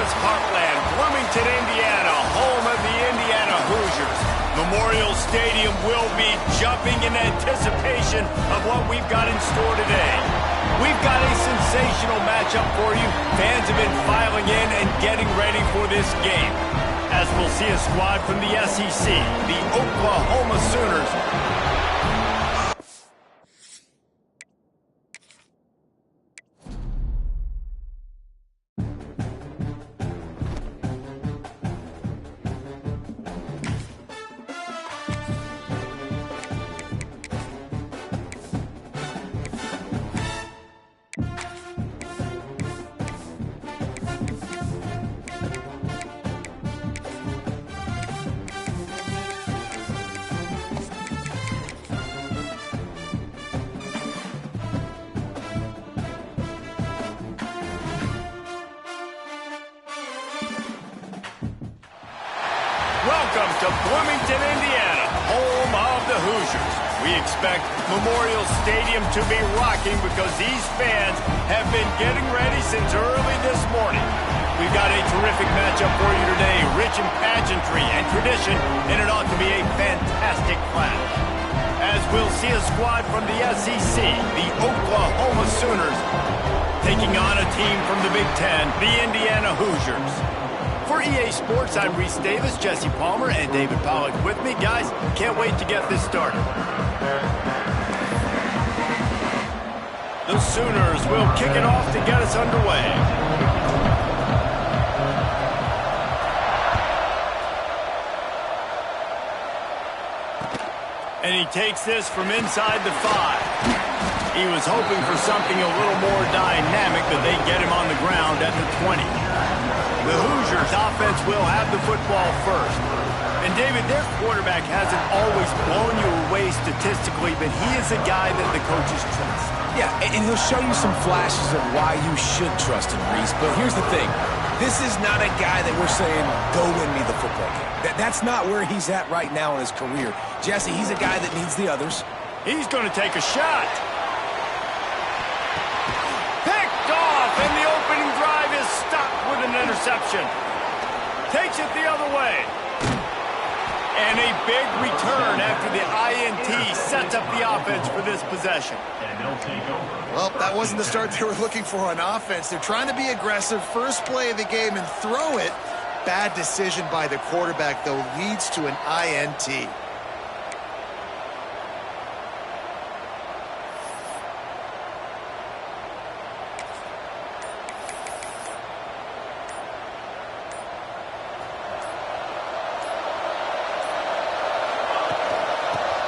Indianapolis heartland, Bloomington, Indiana, home of the Indiana Hoosiers. Memorial Stadium will be jumping in anticipation of what we've got in store today. We've got a sensational matchup for you. Fans have been filing in and getting ready for this game, as we'll see a squad from the SEC, the Oklahoma Sooners. Welcome to Bloomington, Indiana, home of the Hoosiers. We expect Memorial Stadium to be rocking because these fans have been getting ready since early this morning. We've got a terrific matchup for you today, rich in pageantry and tradition, and it ought to be a fantastic clash. As we'll see a squad from the SEC, the Oklahoma Sooners, taking on a team from the Big Ten, the Indiana Hoosiers. For EA Sports, I'm Reese Davis, Jesse Palmer, and David Pollack with me. Guys, can't wait to get this started. The Sooners will kick it off to get us underway. And he takes this from inside the 5. He was hoping for something a little more dynamic, but they get him on the ground at the 20. The Hoosiers offense will have the football first. And David, their quarterback hasn't always blown you away statistically, but he is a guy that the coaches trust. Yeah, and he'll show you some flashes of why you should trust him, Reese. But here's the thing. This is not a guy that we're saying, go win me the football game. That's not where he's at right now in his career. Jesse, he's a guy that needs the others. He's going to take a shot. Picked off, and the opening drive is stopped with an interception. Takes it the other way. And a big return after the INT sets up the offense for this possession. And they'll take over. Well, that wasn't the start they were looking for on offense. They're trying to be aggressive, first play of the game, and throw it. Bad decision by the quarterback, though, leads to an INT.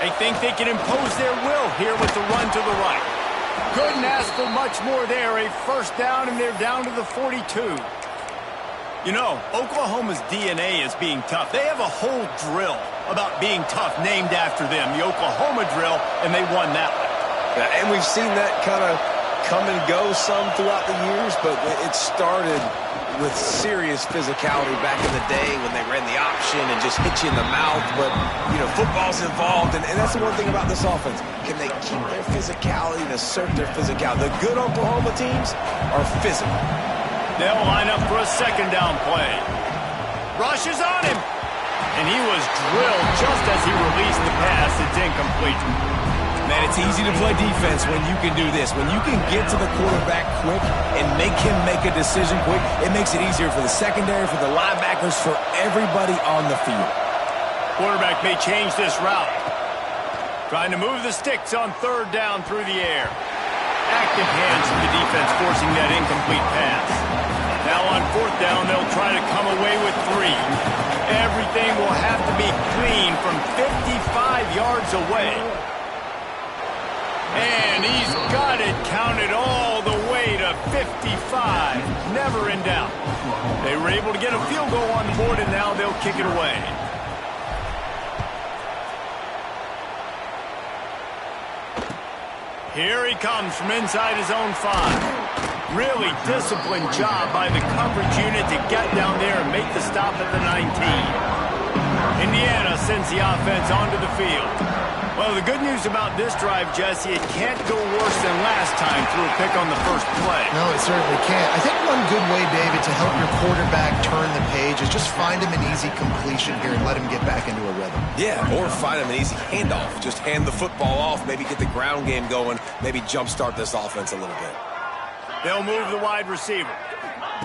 They think they can impose their will here with the run to the right. Couldn't ask for much more there. A first down, and they're down to the 42. You know, Oklahoma's DNA is being tough. They have a whole drill about being tough named after them, the Oklahoma drill, and they won that one. Yeah, and we've seen that kind of come and go some throughout the years, but it started with serious physicality back in the day when they ran the option and just hit you in the mouth. But, you know, football's involved, and that's the one thing about this offense. Can they keep their physicality and assert their physicality? The good Oklahoma teams are physical. They'll line up for a second down play. Rush is on him, and he was drilled just as he released the pass. It's incomplete. Man, it's easy to play defense when you can do this. When you can get to the quarterback quick and make him make a decision quick, it makes it easier for the secondary, for the linebackers, for everybody on the field. Quarterback may change this route. Trying to move the sticks on third down through the air. Active hands from the defense forcing that incomplete pass. Now on fourth down, they'll try to come away with 3. Everything will have to be clean from 55 yards away. And he's got it counted all the way to 55. Never in doubt. They were able to get a field goal on the board, and now they'll kick it away. Here he comes from inside his own 5. Really disciplined job by the coverage unit to get down there and make the stop at the 19. Indiana sends the offense onto the field. Well, the good news about this drive, Jesse, it can't go worse than last time through a pick on the first play. No, it certainly can't. I think one good way, David, to help your quarterback turn the page is just find him an easy completion here and let him get back into a rhythm. Yeah, or find him an easy handoff. Just hand the football off, maybe get the ground game going, maybe jumpstart this offense a little bit. They'll move the wide receiver.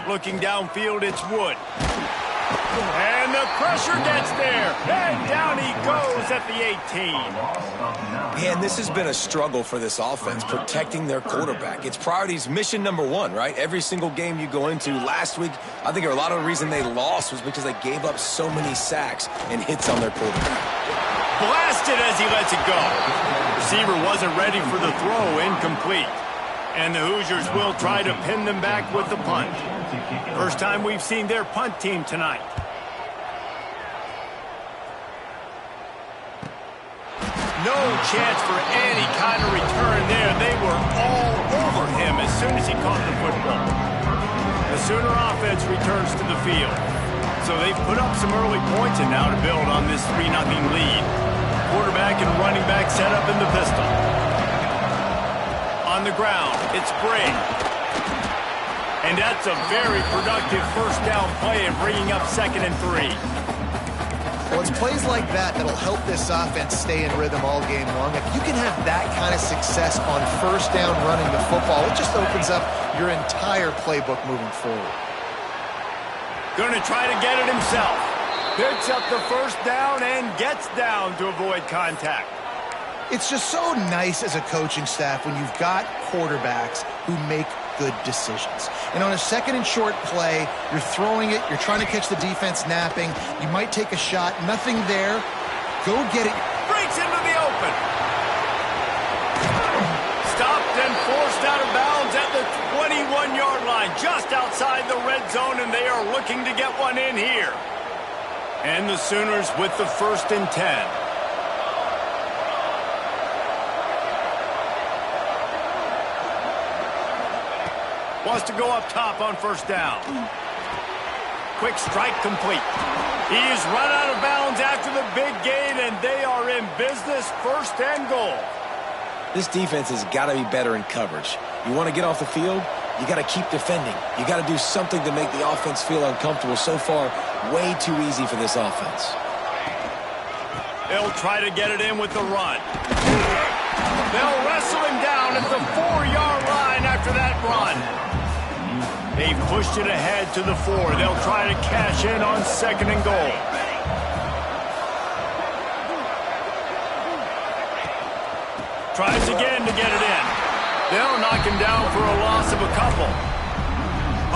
Looking downfield, it's Wood. And the pressure gets there. And down he goes at the 18. And this has been a struggle for this offense, protecting their quarterback. It's priorities mission number one, right? Every single game you go into. Last week, I think a lot of the reason they lost was because they gave up so many sacks and hits on their quarterback. Blasted as he lets it go. Receiver wasn't ready for the throw, incomplete. And the Hoosiers will try to pin them back with the punt. First time we've seen their punt team tonight. No chance for any kind of return there. They were all over him as soon as he caught the football. The Sooner offense returns to the field. So they've put up some early points and now to build on this 3-0 lead. Quarterback and running back set up in the pistol. On the ground, it's Briggs. And that's a very productive first down play and bringing up 2nd and 3. Well, it's plays like that that'll help this offense stay in rhythm all game long. If you can have that kind of success on first down running the football, it just opens up your entire playbook moving forward. Going to try to get it himself. Picks up the first down and gets down to avoid contact. It's just so nice as a coaching staff when you've got quarterbacks who make good decisions. And on a 2nd and short play, you're throwing it, you're trying to catch the defense napping, you might take a shot, nothing there, go get it. Breaks into the open. Stopped and forced out of bounds at the 21-yard line, just outside the red zone, and they are looking to get one in here. And the Sooners with the 1st and 10. Wants to go up top on first down. Quick strike complete. He's run out of bounds after the big gain, and they are in business, 1st and goal. This defense has got to be better in coverage. You want to get off the field, you got to keep defending. You got to do something to make the offense feel uncomfortable. So far, way too easy for this offense. They'll try to get it in with the run. They'll wrestle him down at the 4-yard line after that run. They've pushed it ahead to the 4. They'll try to cash in on 2nd and goal. Tries again to get it in. They'll knock him down for a loss of a couple.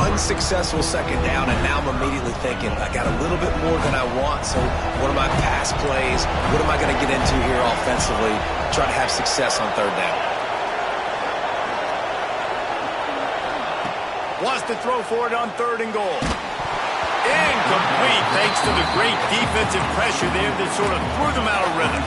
Unsuccessful 2nd down, and now I'm immediately thinking, I got a little bit more than I want, so what are my pass plays? What am I going to get into here offensively? Try to have success on 3rd down. Wants to throw for it on 3rd and goal. Incomplete thanks to the great defensive pressure there that sort of threw them out of rhythm.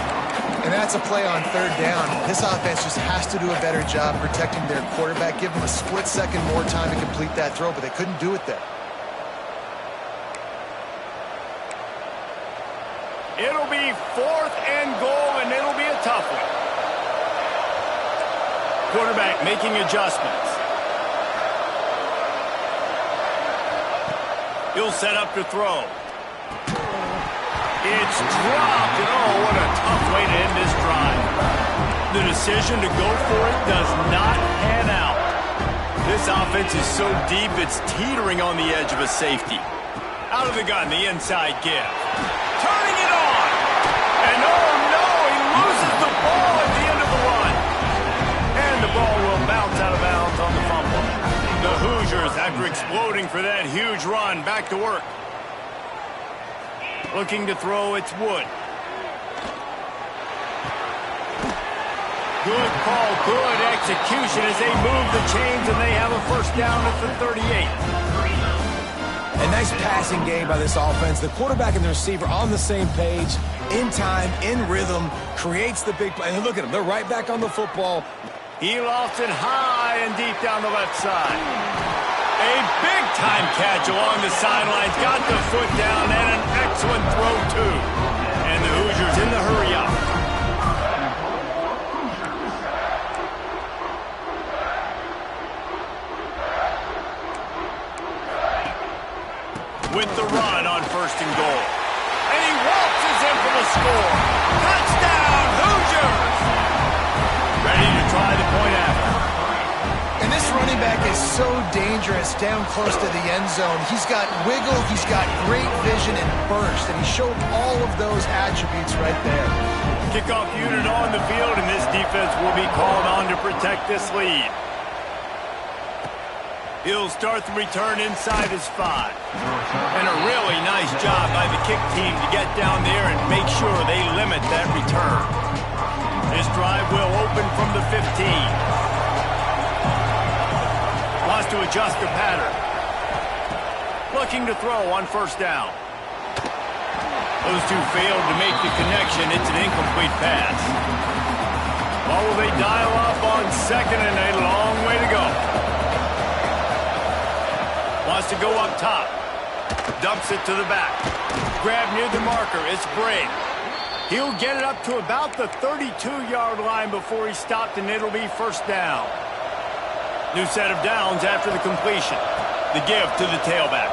And that's a play on 3rd down. This offense just has to do a better job protecting their quarterback. Give them a split second more time to complete that throw, but they couldn't do it there. It'll be 4th and goal, and it'll be a tough one. Quarterback making adjustments. He'll set up to throw. It's dropped, and oh, what a tough way to end this drive. The decision to go for it does not pan out. This offense is so deep, it's teetering on the edge of a safety. Out of the gun, the inside give. Turning it on! And oh no, he loses the ball at the end of the run. And the ball will bounce out of bounds on the fumble. The Hoosiers, after exploding for that huge run, back to work. Looking to throw, it's Wood. Good call, good execution as they move the chains, and they have a first down at the 38. A nice passing game by this offense. The quarterback and the receiver on the same page, in time, in rhythm, creates the big play. And look at them, they're right back on the football. He lofts it high and deep down the left side. A big-time catch along the sidelines. Got the foot down and an excellent throw, too. And the Hoosiers in the hurry up. with the run on 1st and goal. And he waltzes in for the score. Touchdown, Hoosiers! Ready to try the point after. And this running back is so dangerous down close to the end zone. He's got wiggle, he's got great vision and burst, and he showed all of those attributes right there. Kickoff unit on the field, and this defense will be called on to protect this lead. He'll start the return inside his 5. And a really nice job by the kick team to get down there and make sure they limit that return. This drive will open from the 15. Wants to adjust the pattern. Looking to throw on 1st down. Those two failed to make the connection. It's an incomplete pass. Well, will they dial up on 2nd and a long way to go? Wants to go up top. Dumps it to the back. Grab near the marker. It's Brady. He'll get it up to about the 32-yard line before he's stopped, and it'll be 1st down. New set of downs after the completion. The give to the tailback.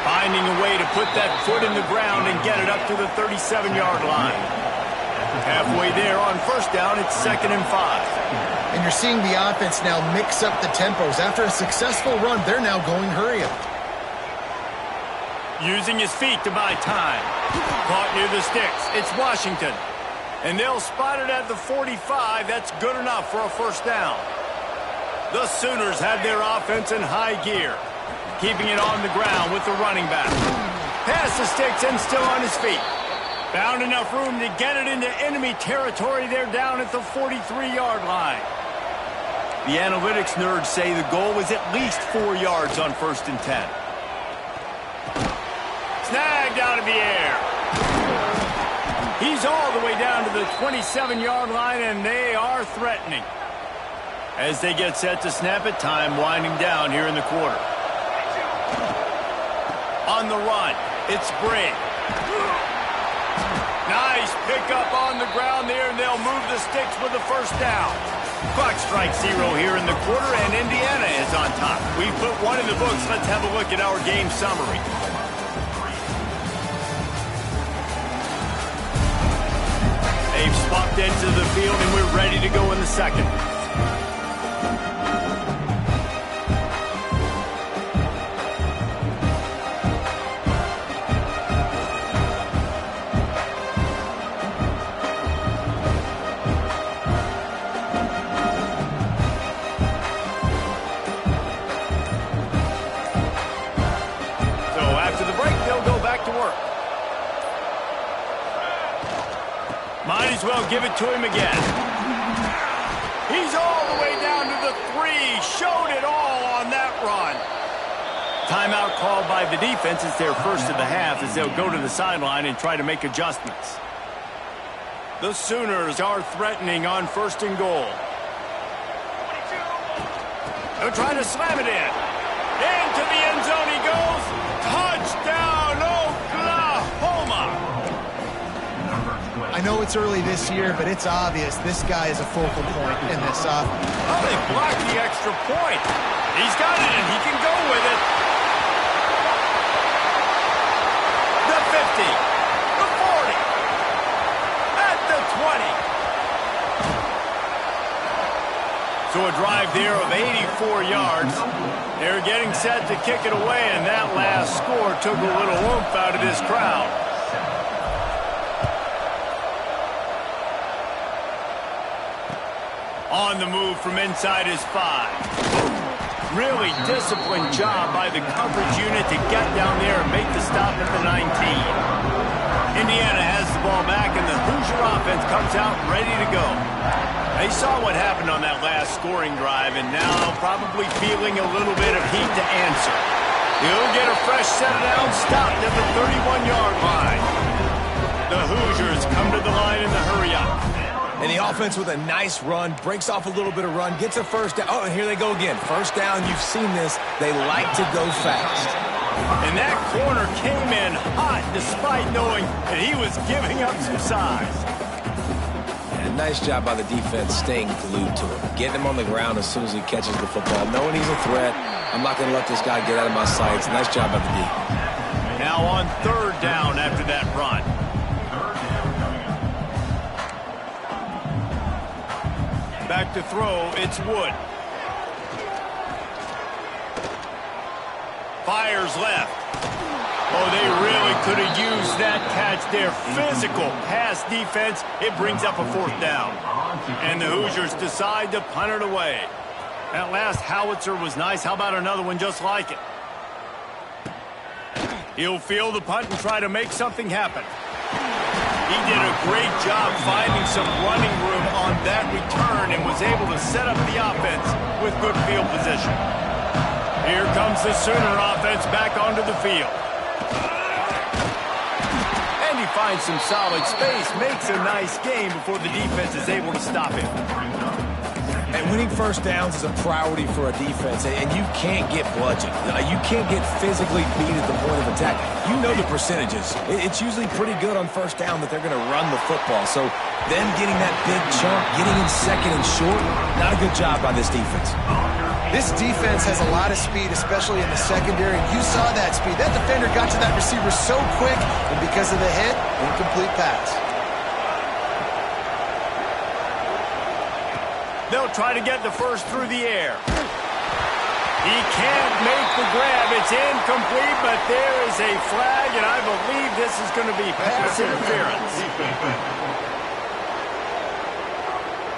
Finding a way to put that foot in the ground and get it up to the 37-yard line. Halfway there on 1st down, it's 2nd and 5. And you're seeing the offense now mix up the tempos. After a successful run, they're now going hurry up. Using his feet to buy time. Caught near the sticks. It's Washington. And they'll spot it at the 45. That's good enough for a 1st down. The Sooners have their offense in high gear. Keeping it on the ground with the running back. Past the sticks and still on his feet. Found enough room to get it into enemy territory. They're down at the 43-yard line. The analytics nerds say the goal was at least 4 yards on 1st and 10. Snagged out of the air. He's all the way down to the 27-yard line, and they are threatening. As they get set to snap it, time winding down here in the quarter. On the run, it's Briggs. Nice pickup on the ground there, and they'll move the sticks with the 1st down. Clock strikes 0 here in the quarter, and Indiana is on top. We've put one in the books. Let's have a look at our game summary. They've swapped into the field, and we're ready to go in the 2nd. Might as well give it to him again. He's all the way down to the 3. Showed it all on that run. Timeout called by the defense. It's their 1st of the half as they'll go to the sideline and try to make adjustments. The Sooners are threatening on 1st and goal. They'll try to slam it in. Into the end zone he goes. Touchdown, Oklahoma! I know it's early this year, but it's obvious this guy is a focal point in this offense. Oh, they blocked the extra point. He's got it, and he can go with it. The 50, the 40, at the 20. So a drive there of 84 yards. They're getting set to kick it away, and that last score took a little oomph out of this crowd. On the move from inside his 5. Really disciplined job by the coverage unit to get down there and make the stop at the 19. Indiana has the ball back, and the Hoosier offense comes out ready to go. They saw what happened on that last scoring drive, and now probably feeling a little bit of heat to answer. He'll get a fresh set down, stopped at the 31-yard line. The Hoosiers come to the line in the hurry-up. And the offense with a nice run, breaks off a little bit of run, gets a 1st down. Oh, and here they go again. 1st down, you've seen this. They like to go fast. And that corner came in hot despite knowing that he was giving up some size. nice job by the defense staying glued to him, getting him on the ground as soon as he catches the football, knowing he's a threat. I'm not going to let this guy get out of my sights. Nice job by the D. Now on third down after that run. Back to throw, it's Wood. Fires left. Oh, they really could have used that catch there. Physical pass defense. It brings up a fourth down. And the Hoosiers decide to punt it away. That last howitzer was nice. How about another one just like it? He'll field the punt and try to make something happen. He did a great job finding some running room on that return and was able to set up the offense with good field position. Here comes the Sooner offense back onto the field. And he finds some solid space, makes a nice game before the defense is able to stop him. And winning first downs is a priority for a defense, and you can't get bludgeoned. You can't get physically beat at the point of attack. You know the percentages. It's usually pretty good on first down that they're going to run the football. So them getting that big chunk, getting in second and short, not a good job by this defense. This defense has a lot of speed, especially in the secondary, and you saw that speed. That defender got to that receiver so quick, and because of the hit, incomplete pass. They'll try to get the first through the air. He can't make the grab. It's incomplete, but there is a flag, and I believe this is going to be pass interference.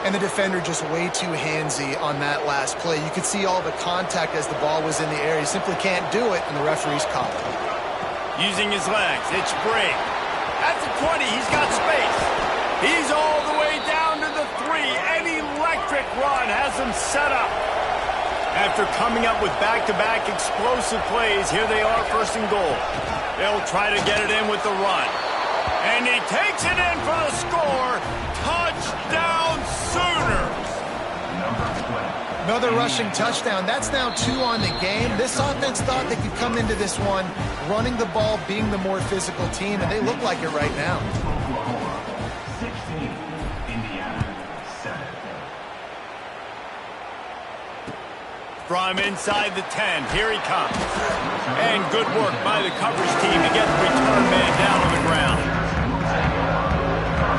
And the defender just way too handsy on that last play. You could see all the contact as the ball was in the air. He simply can't do it, and the referee's caught it. Using his legs, it's Brigg. At the 20, he's got space. He's all the way down to the 3. An electric run has him set up. After coming up with back-to-back explosive plays, here they are, first and goal. They'll try to get it in with the run. And he takes it in for the score. Touchdown, Sooners! Another rushing touchdown. That's now 2 on the game. This offense thought they could come into this one running the ball, being the more physical team, and they look like it right now. From inside the 10, here he comes. And good work by the coverage team to get the return man down on the ground.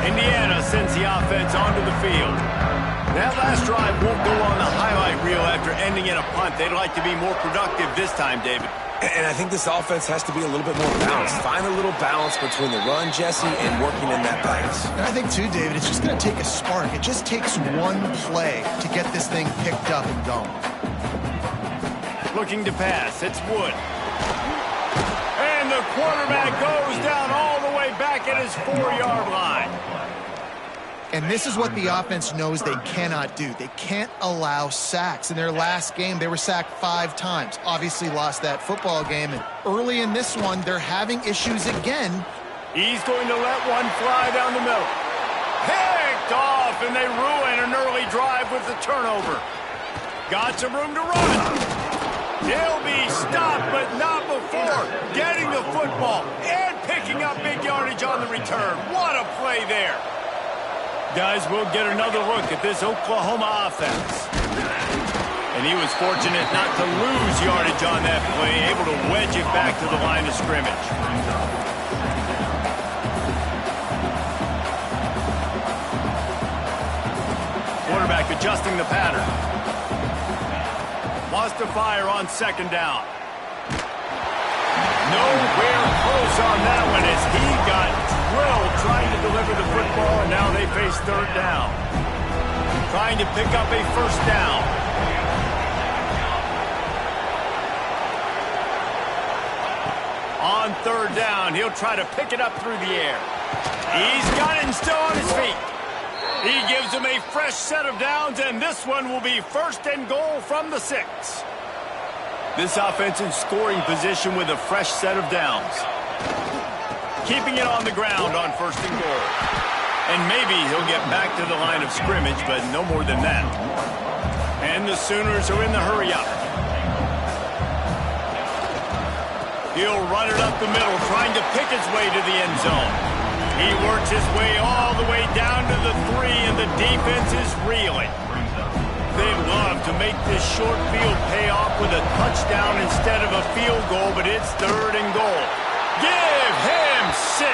Indiana sends the offense onto the field. That last drive won't go on the highlight reel after ending in a punt. They'd like to be more productive this time, David. And I think this offense has to be a little bit more balanced. Find a little balance between the run, Jesse, and working in that pass. And I think, too, David, it's just going to take a spark. It just takes one play to get this thing picked up and going. Looking to pass, it's Wood. And the quarterback goes down all the way back at his 4-yard line. And this is what the offense knows they cannot do. They can't allow sacks. In their last game, they were sacked 5 times. Obviously lost that football game. And early in this one, they're having issues again. He's going to let one fly down the middle. Picked off, and they ruin an early drive with the turnover. Got some room to run. He'll be stopped, but not before getting the football and picking up big yardage on the return. What a play there. Guys, we'll get another look at this Oklahoma offense. And he was fortunate not to lose yardage on that play, able to wedge it back to the line of scrimmage. Quarterback adjusting the pattern. Wants to fire on second down. Nowhere close on that one as he got drilled trying to deliver the football, and now they face third down. Trying to pick up a first down. On third down, he'll try to pick it up through the air. He's got it and still on his feet. He gives them a fresh set of downs, and this one will be first and goal from the 6. This offense in scoring position with a fresh set of downs. Keeping it on the ground on first and goal. And maybe he'll get back to the line of scrimmage, but no more than that. And the Sooners are in the hurry-up. He'll run it up the middle, trying to pick his way to the end zone. He works his way all the way down to the 3, and the defense is reeling. They'd love to make this short field pay off with a touchdown instead of a field goal, but it's 3rd and goal. Give him 6.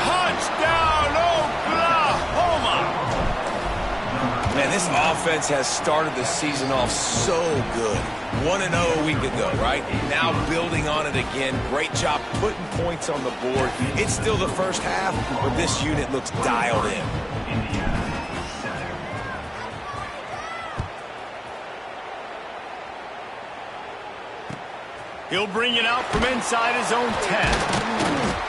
Touchdown, Oklahoma! Man, this offense has started the season off so good. 1-0 a week ago, right? Now building on it again. Great job putting points on the board. It's still the first half, but this unit looks dialed in. He'll bring it out from inside his own 10.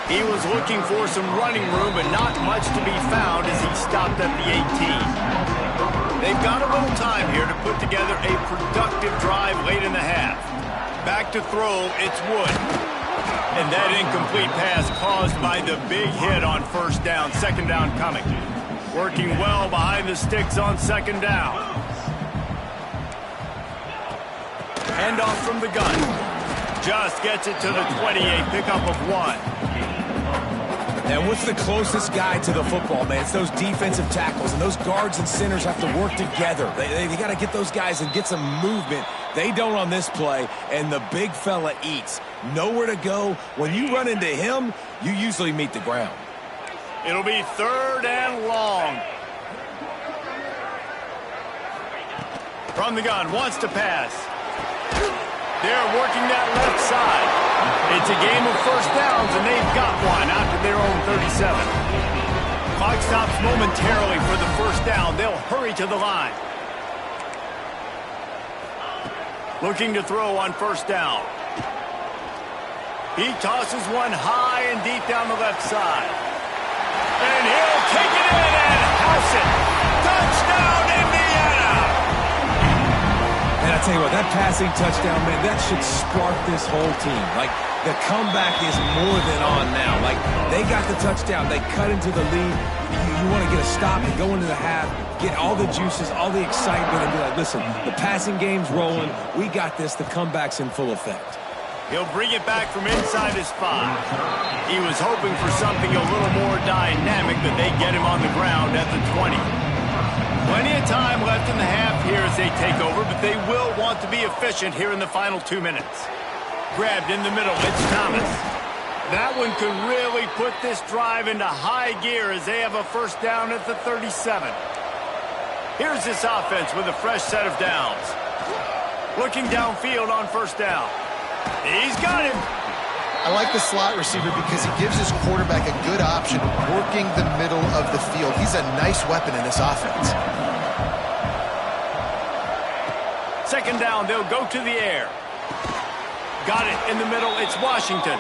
He was looking for some running room, but not much to be found as he stopped at the 18. They've got a little time here to put together a productive drive late in the half. Back to throw, it's Wood. And that incomplete pass caused by the big hit on 1st down. 2nd down coming. Working well behind the sticks on 2nd down. Handoff from the gun. Just gets it to the 28, pickup of 1. And what's the closest guy to the football, man? It's those defensive tackles, and those guards and centers have to work together. They got to get those guys and get some movement. They don't on this play, and the big fella eats. Nowhere to go. When you run into him, you usually meet the ground. It'll be 3rd and long. From the gun, wants to pass. They're working that left side. It's a game of 1st downs, and they've got one out to their own 37. Clock stops momentarily for the 1st down. They'll hurry to the line. Looking to throw on 1st down. He tosses one high and deep down the left side. And he'll take it in and house it. Touchdown, Indiana! And I tell you what, that passing touchdown, man, that should spark this whole team. Like, the comeback is more than on now. Like, they got the touchdown. They cut into the lead. You want to get a stop and go into the half, get all the juices, all the excitement, and be like, listen, the passing game's rolling. We got this. The comeback's in full effect. He'll bring it back from inside his 5. He was hoping for something a little more dynamic, but they get him on the ground at the 20. Plenty of time left in the half here as they take over, but they will want to be efficient here in the final 2 minutes. Grabbed in the middle, it's Thomas. That one could really put this drive into high gear as they have a 1st down at the 37. Here's this offense with a fresh set of downs. Looking downfield on 1st down. He's got him. I like the slot receiver because he gives his quarterback a good option working the middle of the field. He's a nice weapon in this offense. 2nd down, they'll go to the air. Got it in the middle, it's Washington.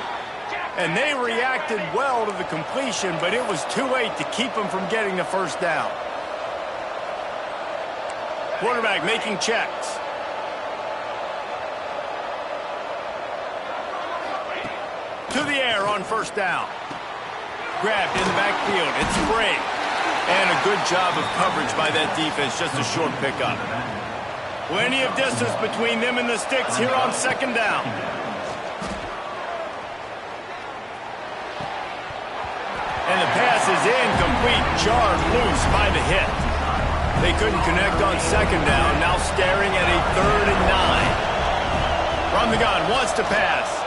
And they reacted well to the completion, but it was too late to keep them from getting the 1st down. Quarterback making checks. To the air on 1st down. Grabbed in the backfield. It's Bray. And a good job of coverage by that defense. Just a short pickup. Plenty of distance between them and the sticks here on 2nd down. And the pass is incomplete. Jarred loose by the hit. They couldn't connect on 2nd down. Now staring at a 3rd and 9. From the gun. Wants to pass.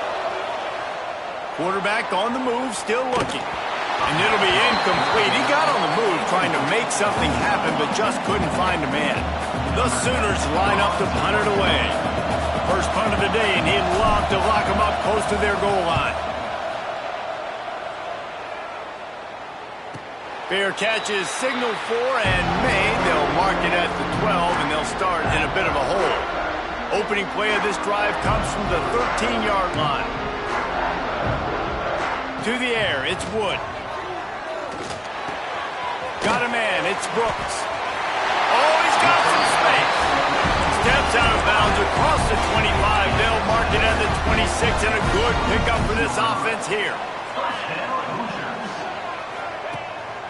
Quarterback on the move, still looking. And it'll be incomplete. He got on the move trying to make something happen, but just couldn't find a man. The Sooners line up to punt it away. First punt of the day, and he'd love to lock them up close to their goal line. Fair catch is signaled for and made. They'll mark it at the 12, and they'll start in a bit of a hole. Opening play of this drive comes from the 13-yard line. To the air, it's Wood. Got a man, it's Brooks. Oh, he's got some space. Steps out of bounds across the 25. They'll mark it at the 26, and a good pickup for this offense here.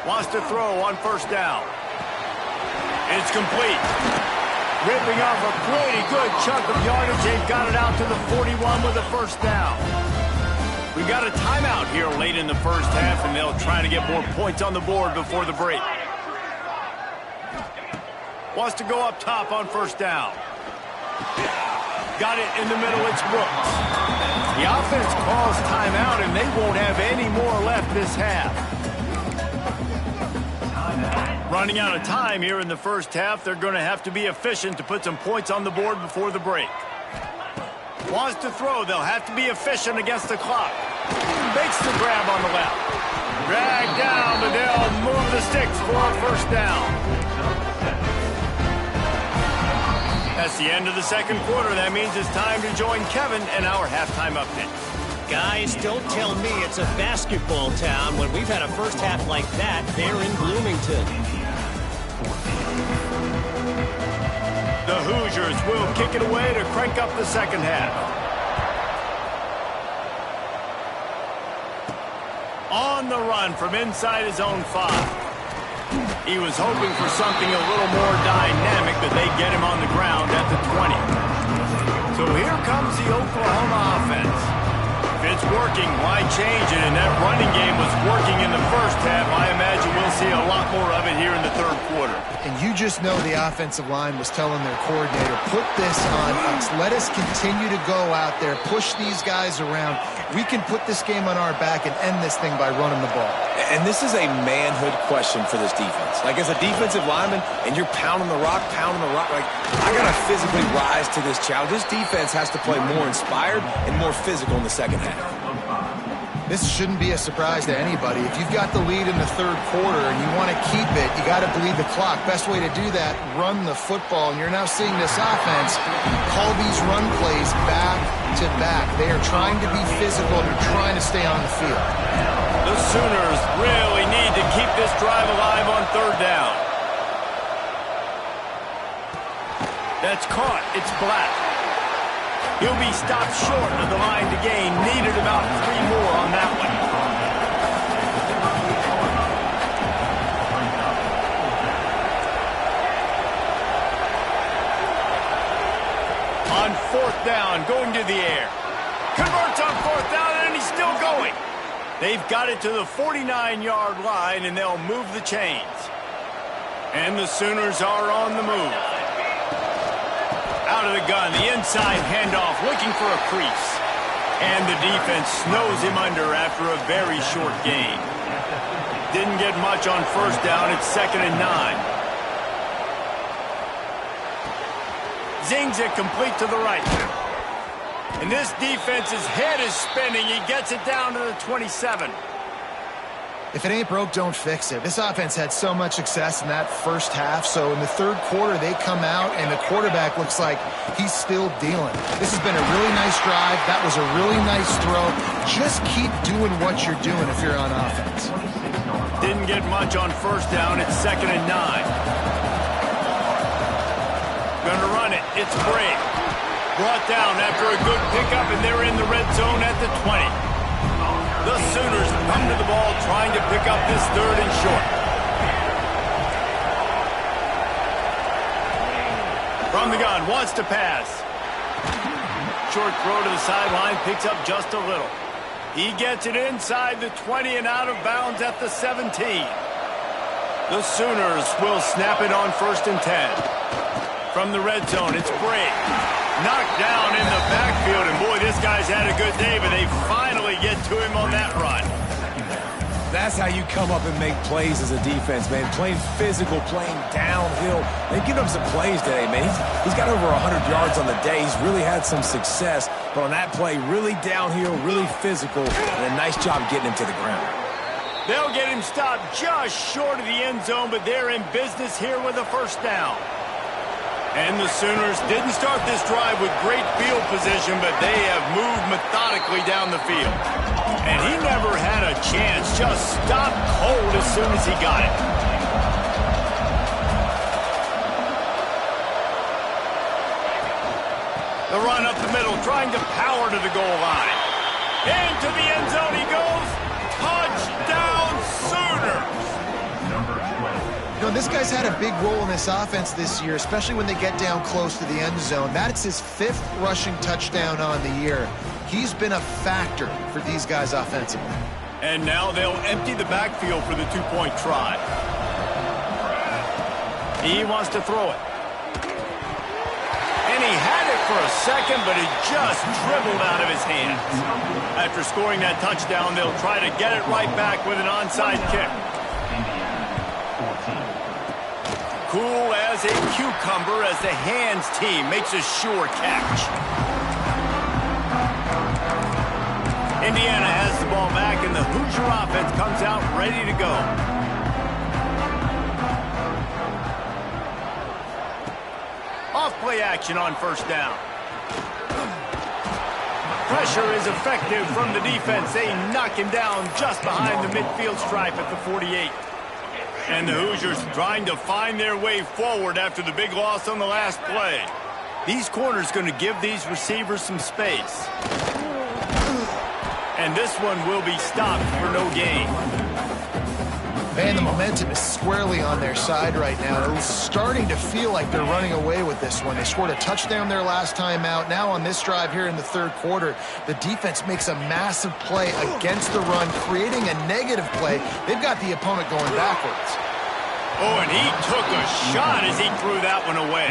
Wants to throw on 1st down. It's complete. Ripping off a pretty good chunk of yardage. They've got it out to the 41 with a 1st down. We got a timeout here late in the first half, and they'll try to get more points on the board before the break. Wants to go up top on first down. Got it in the middle, it's Brooks. The offense calls timeout, and they won't have any more left this half. Running out of time here in the first half, they're going to have to be efficient to put some points on the board before the break. Wants to throw, they'll have to be efficient against the clock. Makes the grab on the left. Drag down, but they'll move the sticks for a first down. That's the end of the second quarter. That means it's time to join Kevin and our halftime update. Guys, don't tell me it's a basketball town when we've had a first half like that there in Bloomington. The Hoosiers will kick it away to crank up the second half. On the run from inside his own 5. He was hoping for something a little more dynamic, but they get him on the ground at the 20. So here comes the Oklahoma offense. If it's working, why change it? And that running game was working in the first half. I imagine we'll see a lot more of it here in the third quarter. And you just know the offensive line was telling their coordinator, put this on us. Let us continue to go out there, push these guys around. We can put this game on our back and end this thing by running the ball. And this is a manhood question for this defense. Like, as a defensive lineman, and you're pounding the rock, like, I got to physically rise to this challenge. This defense has to play more inspired and more physical in the second half. This shouldn't be a surprise to anybody. If you've got the lead in the third quarter and you want to keep it, you got to bleed the clock. Best way to do that, run the football. And you're now seeing this offense call these run plays back to back. They are trying to be physical. They're trying to stay on the field. The Sooners really need to keep this drive alive on third down. That's caught. It's Black. He'll be stopped short of the line to gain. Needed about 3 more on that one. On fourth down, going to the air. Converts on fourth down, and he's still going. They've got it to the 49-yard line, and they'll move the chains. And the Sooners are on the move. Out of the gun, the inside handoff, looking for a crease. And the defense snows him under after a very short gain. Didn't get much on first down. It's 2nd and 9. Zings it complete to the right. And this defense's head is spinning. He gets it down to the 27. If it ain't broke, don't fix it. This offense had so much success in that first half, so in the third quarter they come out and the quarterback looks like he's still dealing. This has been a really nice drive. That was a really nice throw. Just keep doing what you're doing if you're on offense. Didn't get much on first down. It's 2nd and 9. Gonna run it. It's Bray. Brought down after a good pickup, and they're in the red zone at the 20. The Sooners come to the ball trying to pick up this 3rd and short. From the gun, wants to pass. Short throw to the sideline, picks up just a little. He gets it inside the 20 and out of bounds at the 17. The Sooners will snap it on 1st and 10. From the red zone, it's Bray. Knocked down in the backfield, and boy, this guy's had a good day, but they finally get to him on that run. That's how you come up and make plays as a defense, man. Playing physical, playing downhill. They've given up some plays today, man. He's got over 100 yards on the day. He's really had some success, but on that play, really downhill, really physical, and a nice job getting him to the ground. They'll get him stopped just short of the end zone, but they're in business here with a first down. And the Sooners didn't start this drive with great field position, but they have moved methodically down the field. And he never had a chance, just stopped cold as soon as he got it. The run up the middle, trying to power to the goal line. Into the end zone he goes. Touchdown, Sooners! You know, this guy's had a big role in this offense this year, especially when they get down close to the end zone. That's his 5th rushing touchdown on the year. He's been a factor for these guys offensively. And now they'll empty the backfield for the two-point try. He wants to throw it. And he had it for a second, but it just dribbled out of his hands. After scoring that touchdown, they'll try to get it right back with an onside kick. Cool as a cucumber as the hands team makes a sure catch. Indiana has the ball back, and the Hoosier offense comes out ready to go. Off-play action on first down. Pressure is effective from the defense. They knock him down just behind the midfield stripe at the 48. And the Hoosiers trying to find their way forward after the big loss on the last play. These corners going to give these receivers some space. And this one will be stopped for no gain. Man, the momentum is squarely on their side right now. It's starting to feel like they're running away with this one. They scored a touchdown their last time out. Now on this drive here in the third quarter, the defense makes a massive play against the run, creating a negative play. They've got the opponent going backwards. Oh, and he took a shot as he threw that one away.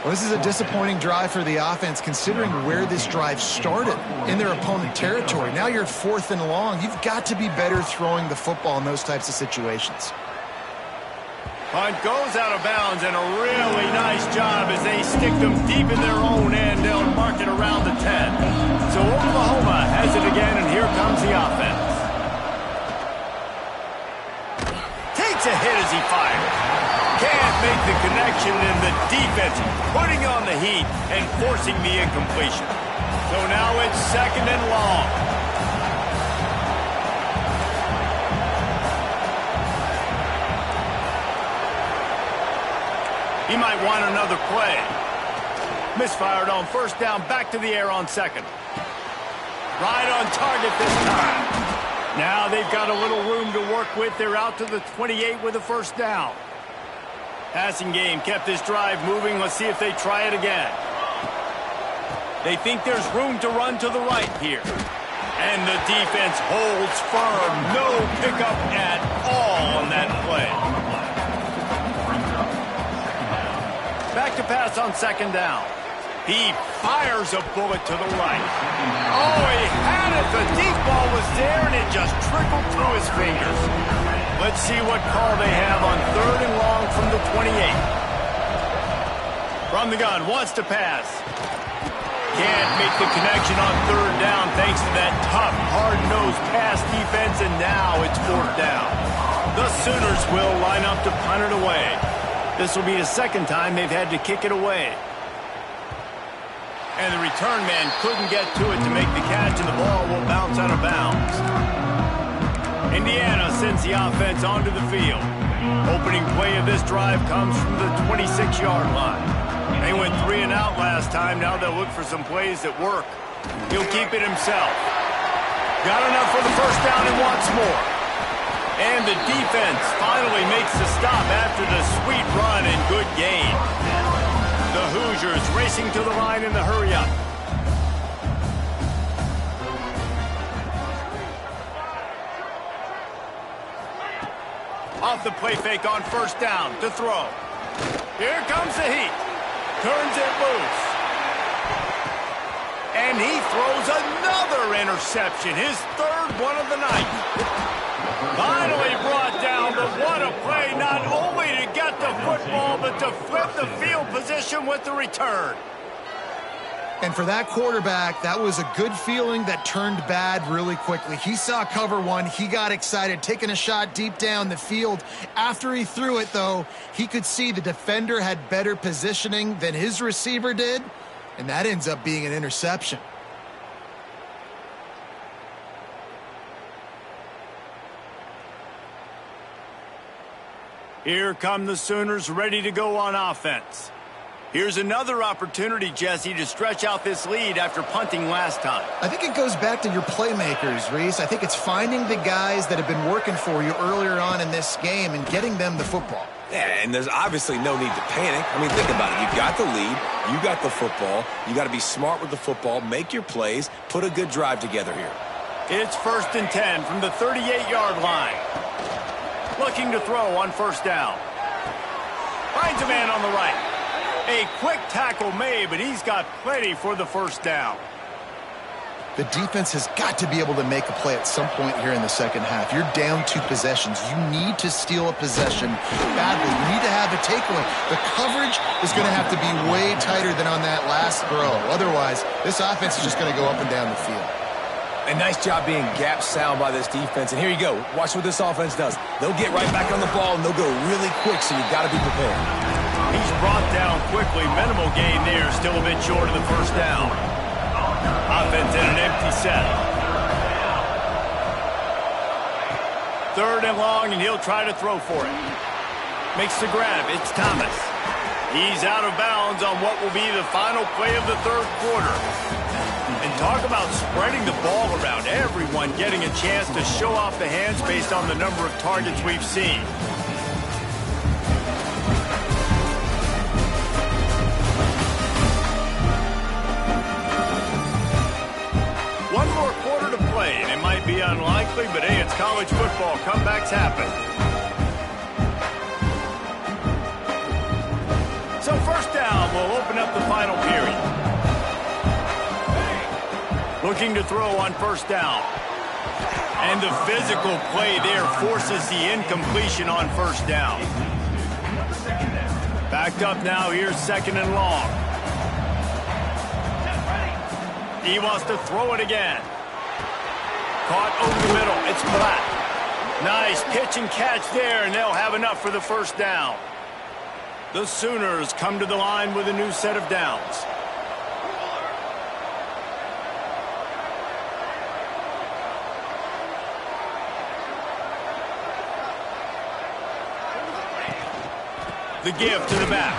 Well, this is a disappointing drive for the offense, considering where this drive started, in their opponent territory. Now you're at 4th and long. You've got to be better throwing the football in those types of situations. Punt goes out of bounds, and a really nice job as they stick them deep in their own end. They'll mark it around the 10. So Oklahoma has it again, and here comes the offense. Takes a hit as he fires. Can't make the connection, and the defense putting on the heat and forcing the incompletion. So now it's 2nd and long. He might want another play. Misfired on first down, back to the air on 2nd. Right on target this time. Now they've got a little room to work with. They're out to the 28 with a first down. Passing game kept this drive moving. Let's see if they try it again. They think there's room to run to the right here. And the defense holds firm. No pickup at all on that play. Back to pass on 2nd down. He fires a bullet to the right. Oh, he had it. The deep ball was there, and it just trickled through his fingers. Let's see what call they have on 3rd and long from the 28. From the gun, wants to pass. Can't make the connection on 3rd down thanks to that tough, hard-nosed pass defense, and now it's 4th down. The Sooners will line up to punt it away. This will be the 2nd time they've had to kick it away. And the return man couldn't get to it to make the catch, and the ball will bounce out of bounds. Indiana sends the offense onto the field. Opening play of this drive comes from the 26-yard line. They went 3 and out last time. Now they'll look for some plays that work. He'll keep it himself. Got enough for the first down and wants more. And the defense finally makes the stop after the sweet run and good gain. The Hoosiers racing to the line in the hurry-up. Off the play fake on first down to throw. Here comes the heat. Turns it loose. And he throws another interception. His 3rd one of the night. Finally brought down, but what a play. Not only to get the football, but to flip the field position with the return. And for that quarterback, that was a good feeling that turned bad really quickly. He saw cover 1. He got excited, taking a shot deep down the field. After he threw it, though, he could see the defender had better positioning than his receiver did, and that ends up being an interception. Here come the Sooners ready to go on offense. Here's another opportunity, Jesse, to stretch out this lead after punting last time. I think it goes back to your playmakers, Reese. I think it's finding the guys that have been working for you earlier on in this game and getting them the football. Yeah, and there's obviously no need to panic. I mean, think about it. You got the lead. You got the football. You got to be smart with the football, make your plays, put a good drive together here. It's 1st and 10 from the 38-yard line. Looking to throw on 1st down. Finds a man on the right. A quick tackle made, but he's got plenty for the 1st down. The defense has got to be able to make a play at some point here in the second half. You're down 2 possessions. You need to steal a possession badly. You need to have a takeaway. The coverage is going to have to be way tighter than on that last throw. Otherwise, this offense is just going to go up and down the field. A nice job being gap sound by this defense. And here you go. Watch what this offense does. They'll get right back on the ball, and they'll go really quick, so you've got to be prepared. He's brought down quickly. Minimal gain there. Still a bit short of the 1st down. Offense in an empty set. 3rd and long, and he'll try to throw for it. Makes the grab. It's Thomas. He's out of bounds on what will be the final play of the 3rd quarter. And talk about spreading the ball around. Everyone getting a chance to show off the hands based on the number of targets we've seen. One more quarter to play, and it might be unlikely, but hey, it's college football. Comebacks happen. So 1st down will open up the final period. Looking to throw on 1st down. And the physical play there forces the incompletion on 1st down. Backed up now, here's 2nd and long. He wants to throw it again. Caught over the middle, it's Black. Nice pitch and catch there, and they'll have enough for the 1st down. The Sooners come to the line with a new set of downs. The give to the back.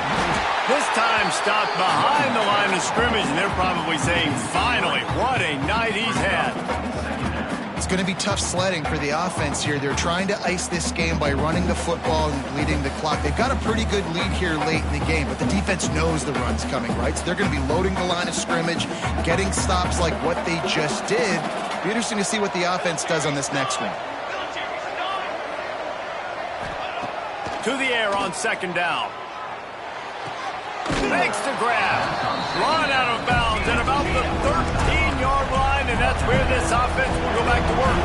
This time stopped behind the line of scrimmage, and they're probably saying, finally, what a night he's had. It's going to be tough sledding for the offense here. They're trying to ice this game by running the football and bleeding the clock. They've got a pretty good lead here late in the game, but the defense knows the run's coming, right? So they're going to be loading the line of scrimmage, getting stops like what they just did. It'll be interesting to see what the offense does on this next one. To the air on 2nd down. Makes the grab. Run out of bounds at about the 13-yard line, and that's where this offense will go back to work.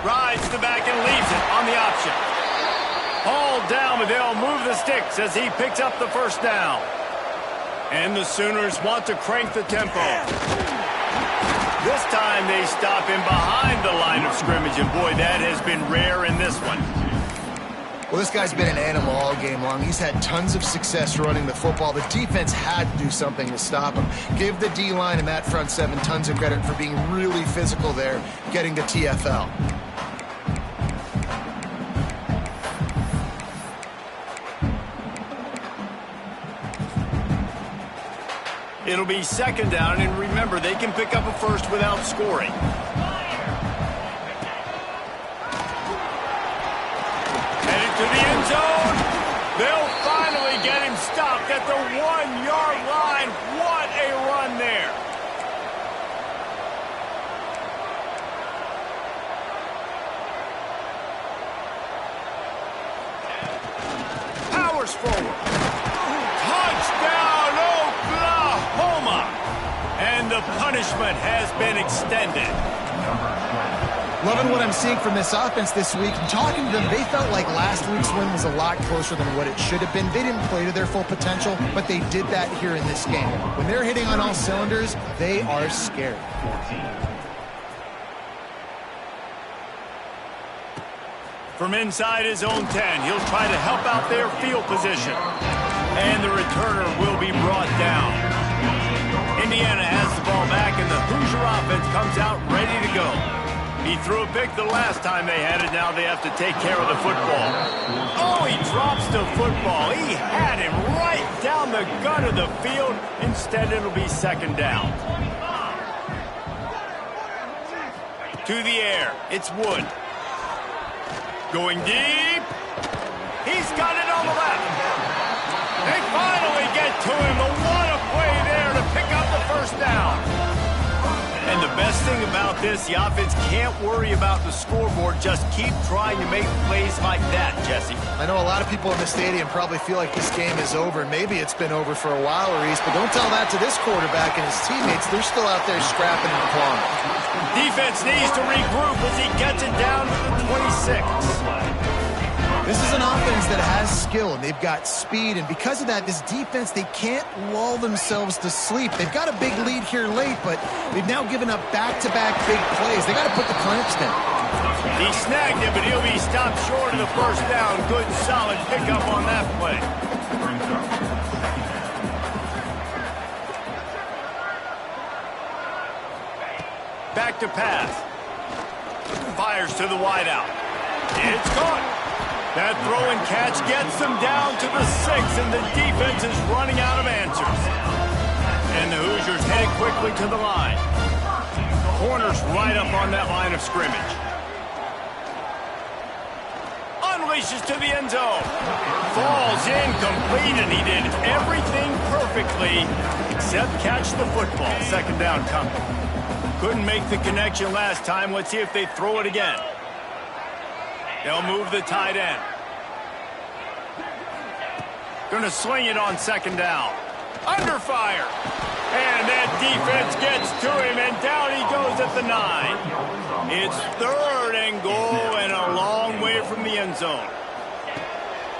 Rides to the back and leaves it on the option. Hauled down, but they'll move the sticks as he picks up the 1st down. And the Sooners want to crank the tempo. This time they stop him behind the line of scrimmage, and boy, that has been rare in this one. Well, this guy's been an animal all game long. He's had tons of success running the football. The defense had to do something to stop him. Give the D-line and that front 7 tons of credit for being really physical there, getting the TFL. It'll be 2nd down, and remember, they can pick up a 1st without scoring. Headed to the end zone. They'll finally get him stopped at the 1-yard line. What a run there. Powers forward. Touchdown, Oklahoma. And the punishment has been extended. Loving what I'm seeing from this offense this week. Talking to them, they felt like last week's win was a lot closer than what it should have been. They didn't play to their full potential, but they did that here in this game. When they're hitting on all cylinders, they are scary. From inside his own 10, he'll try to help out their field position. And the returner will be brought down. Indiana has the ball back, and the Hoosier offense comes out ready to go. He threw a pick the last time they had it. Now they have to take care of the football. Oh, he drops the football. He had him right down the gut of the field. Instead, it'll be second down. To the air. It's Wood. Going deep. He's got it on the left. They finally get to him. But what a play there to pick up the first down. And the best thing about this, the offense can't worry about the scoreboard. Just keep trying to make plays like that, Jesse. I know a lot of people in the stadium probably feel like this game is over. Maybe it's been over for a while, Reese, but don't tell that to this quarterback and his teammates. They're still out there scrapping and clawing. Defense needs to regroup as he gets it down to the 26. This is an offense that has skill, and they've got speed, and because of that, this defense, they can't lull themselves to sleep. They've got a big lead here late, but they've now given up back-to-back big plays. They got to put the clamps down. He snagged it, but he'll be stopped short of the first down. Good, solid pickup on that play. Back to pass. Fires to the wideout. It's caught. That throw and catch gets them down to the 6, and the defense is running out of answers. And the Hoosiers head quickly to the line. Corners right up on that line of scrimmage. Unleashes to the end zone. Falls incomplete, and he did everything perfectly except catch the football. Second down coming. Couldn't make the connection last time. Let's see if they throw it again. They'll move the tight end. Gonna swing it on second down. Under fire. And that defense gets to him, and down he goes at the 9. It's third and goal, and a long way from the end zone.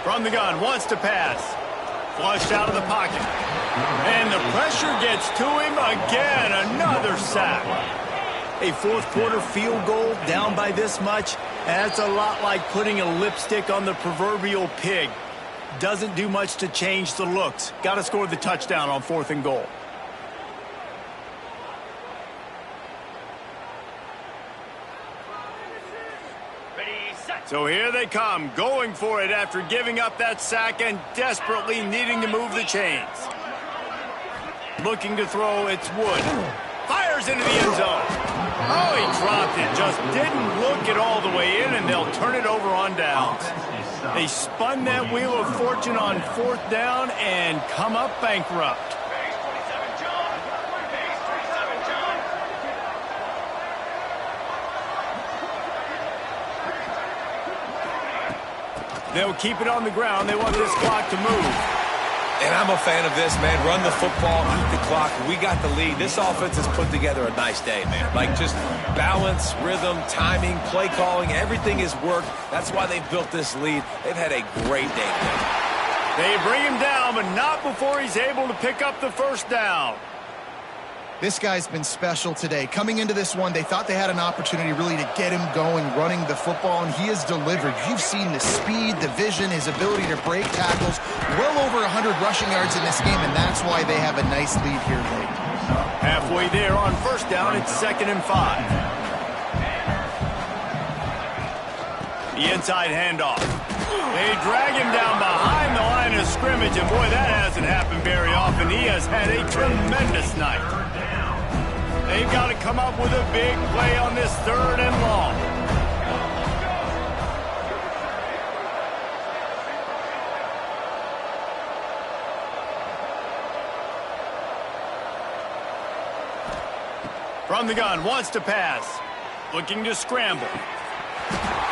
From the gun, wants to pass. Flushed out of the pocket. And the pressure gets to him again. Another sack. A fourth quarter field goal down by this much. That's a lot like putting a lipstick on the proverbial pig. Doesn't do much to change the looks. Got to score the touchdown on 4th and goal. So here they come, going for it after giving up that sack and desperately needing to move the chains. Looking to throw, it's Wood. Fires into the end zone. Oh, he dropped it. Just didn't look it all the way in, and they'll turn it over on downs. They spun that wheel of fortune on 4th down and come up bankrupt. They'll keep it on the ground. They want this clock to move. And I'm a fan of this, man. Run the football, eat the clock. We got the lead. This offense has put together a nice day, man. Like just balance, rhythm, timing, play calling, everything has worked. That's why they've built this lead. They've had a great day today. They bring him down, but not before he's able to pick up the first down. This guy's been special today. Coming into this one, they thought they had an opportunity really to get him going, running the football, and he has delivered. You've seen the speed, the vision, his ability to break tackles. Well over 100 rushing yards in this game, and that's why they have a nice lead here late. Halfway there on first down, it's 2nd and 5. The inside handoff. They drag him down behind the line of scrimmage, and boy, that hasn't happened very often. He has had a tremendous night. They've got to come up with a big play on this 3rd and long. From the gun, wants to pass. Looking to scramble.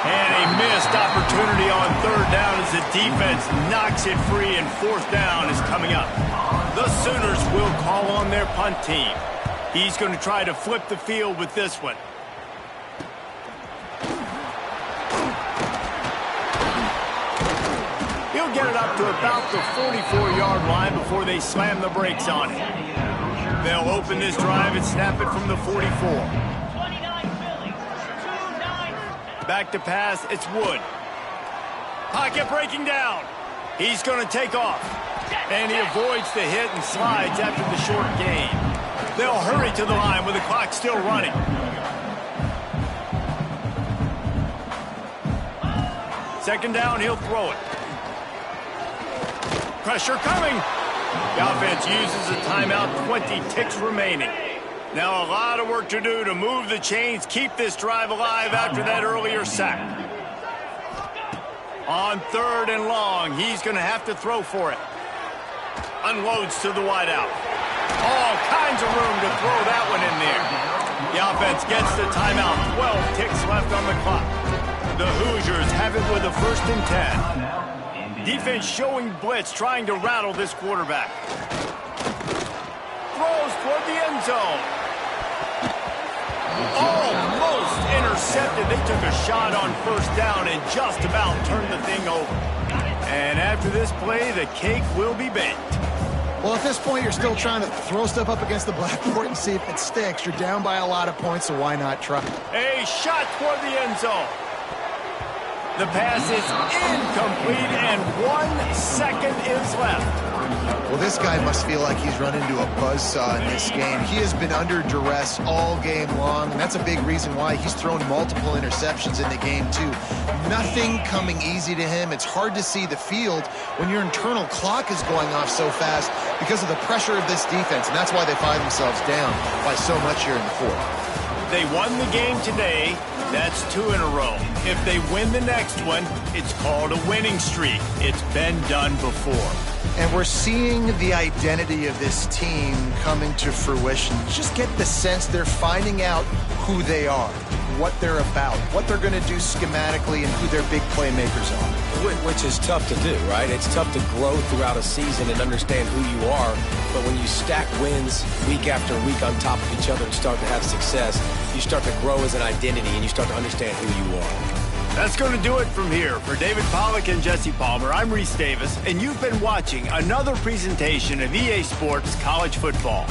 And a missed opportunity on 3rd down as the defense knocks it free, and 4th down is coming up. The Sooners will call on their punt team. He's going to try to flip the field with this one. He'll get it up to about the 44-yard line before they slam the brakes on it. They'll open this drive and snap it from the 44. Back to pass, it's Wood. Pocket breaking down. He's going to take off. And he avoids the hit and slides after the short gain. They'll hurry to the line with the clock still running. Second down, he'll throw it. Pressure coming. The offense uses a timeout, 20 ticks remaining. Now a lot of work to do to move the chains, keep this drive alive after that earlier sack. On 3rd and long, he's going to have to throw for it. Unloads to the wideout. All kinds of room to throw that one in there. The offense gets the timeout, 12 ticks left on the clock. The Hoosiers have it with a 1st and 10. Defense showing blitz, trying to rattle this quarterback. Throws toward the end zone. Almost intercepted. They took a shot on 1st down and just about turned the thing over. And after this play, the cake will be baked. Well, at this point, you're still trying to throw stuff up against the blackboard and see if it sticks. You're down by a lot of points, so why not try? A shot toward the end zone. The pass is incomplete, and 1 second is left. Well, this guy must feel like he's run into a buzzsaw in this game. He has been under duress all game long, and that's a big reason why he's thrown multiple interceptions in the game, too. Nothing coming easy to him. It's hard to see the field when your internal clock is going off so fast because of the pressure of this defense, and that's why they find themselves down by so much here in the 4th. They won the game today. That's 2 in a row. If they win the next one, it's called a winning streak. It's been done before. And we're seeing the identity of this team coming to fruition. Just get the sense they're finding out who they are, what they're about, what they're going to do schematically, and who their big playmakers are. Which is tough to do, right? It's tough to grow throughout a season and understand who you are. But when you stack wins week after week on top of each other and start to have success, you start to grow as an identity and you start to understand who you are. That's going to do it from here. For David Pollack and Jesse Palmer, I'm Reese Davis, and you've been watching another presentation of EA Sports College Football.